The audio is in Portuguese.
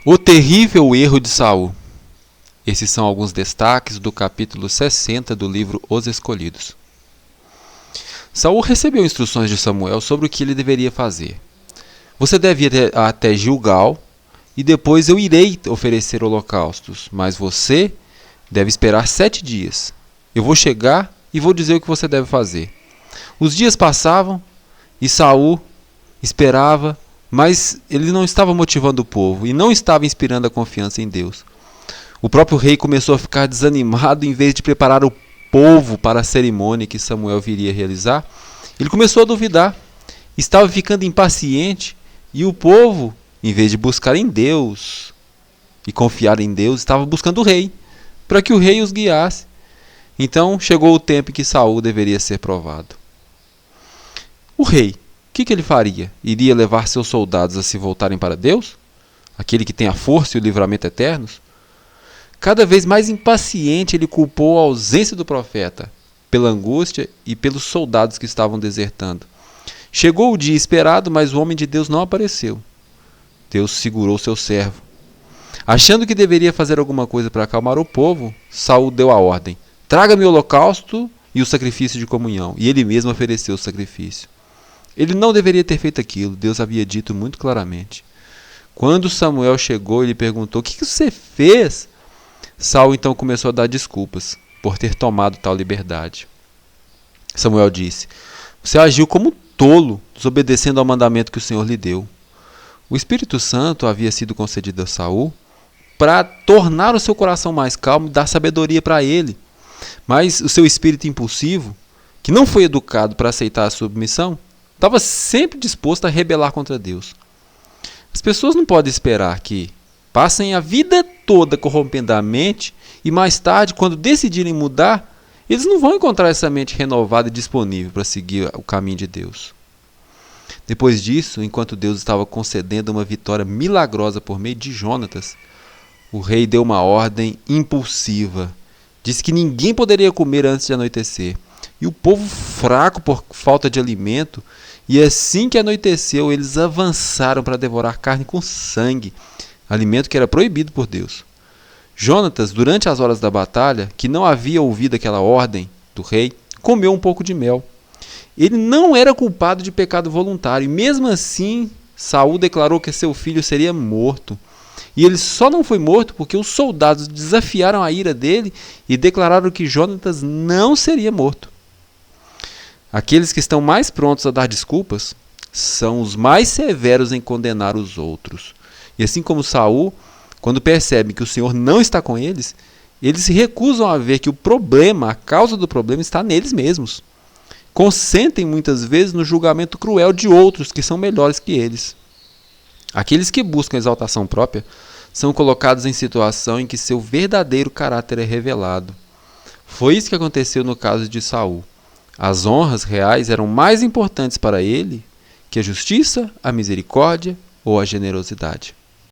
O terrível erro de Saul. Esses são alguns destaques do capítulo 60 do livro Os Escolhidos. Saul recebeu instruções de Samuel sobre o que ele deveria fazer. Você deve ir até Gilgal e depois eu irei oferecer holocaustos, mas você deve esperar 7 dias. Eu vou chegar e vou dizer o que você deve fazer. Os dias passavam e Saul esperava, mas ele não estava motivando o povo e não estava inspirando a confiança em Deus. O próprio rei começou a ficar desanimado. Em vez de preparar o povo para a cerimônia que Samuel viria realizar, ele começou a duvidar, estava ficando impaciente, e o povo, em vez de buscar em Deus e confiar em Deus, estava buscando o rei, para que o rei os guiasse. Então chegou o tempo em que Saul deveria ser provado. O rei, o que ele faria? Iria levar seus soldados a se voltarem para Deus? Aquele que tem a força e o livramento eternos? Cada vez mais impaciente, ele culpou a ausência do profeta, pela angústia e pelos soldados que estavam desertando. Chegou o dia esperado, mas o homem de Deus não apareceu. Deus segurou seu servo. Achando que deveria fazer alguma coisa para acalmar o povo, Saul deu a ordem: traga-me o holocausto e o sacrifício de comunhão. E ele mesmo ofereceu o sacrifício. Ele não deveria ter feito aquilo, Deus havia dito muito claramente. Quando Samuel chegou, ele perguntou: o que você fez? Saul então começou a dar desculpas por ter tomado tal liberdade. Samuel disse: você agiu como tolo, desobedecendo ao mandamento que o Senhor lhe deu. O Espírito Santo havia sido concedido a Saul para tornar o seu coração mais calmo e dar sabedoria para ele. Mas o seu espírito impulsivo, que não foi educado para aceitar a submissão, estava sempre disposto a rebelar contra Deus. As pessoas não podem esperar que passem a vida toda corrompendo a mente e mais tarde, quando decidirem mudar, eles não vão encontrar essa mente renovada e disponível para seguir o caminho de Deus. Depois disso, enquanto Deus estava concedendo uma vitória milagrosa por meio de Jonatas, o rei deu uma ordem impulsiva. Disse que ninguém poderia comer antes de anoitecer. E o povo, fraco por falta de alimento, e assim que anoiteceu, eles avançaram para devorar carne com sangue, alimento que era proibido por Deus. Jonatas, durante as horas da batalha, que não havia ouvido aquela ordem do rei, comeu um pouco de mel. Ele não era culpado de pecado voluntário, e mesmo assim, Saul declarou que seu filho seria morto. E ele só não foi morto porque os soldados desafiaram a ira dele e declararam que Jonatas não seria morto. Aqueles que estão mais prontos a dar desculpas são os mais severos em condenar os outros. E assim como Saul, quando percebem que o Senhor não está com eles, eles se recusam a ver que o problema, a causa do problema, está neles mesmos. Consentem muitas vezes no julgamento cruel de outros que são melhores que eles. Aqueles que buscam exaltação própria são colocados em situação em que seu verdadeiro caráter é revelado. Foi isso que aconteceu no caso de Saul. As honras reais eram mais importantes para ele que a justiça, a misericórdia ou a generosidade.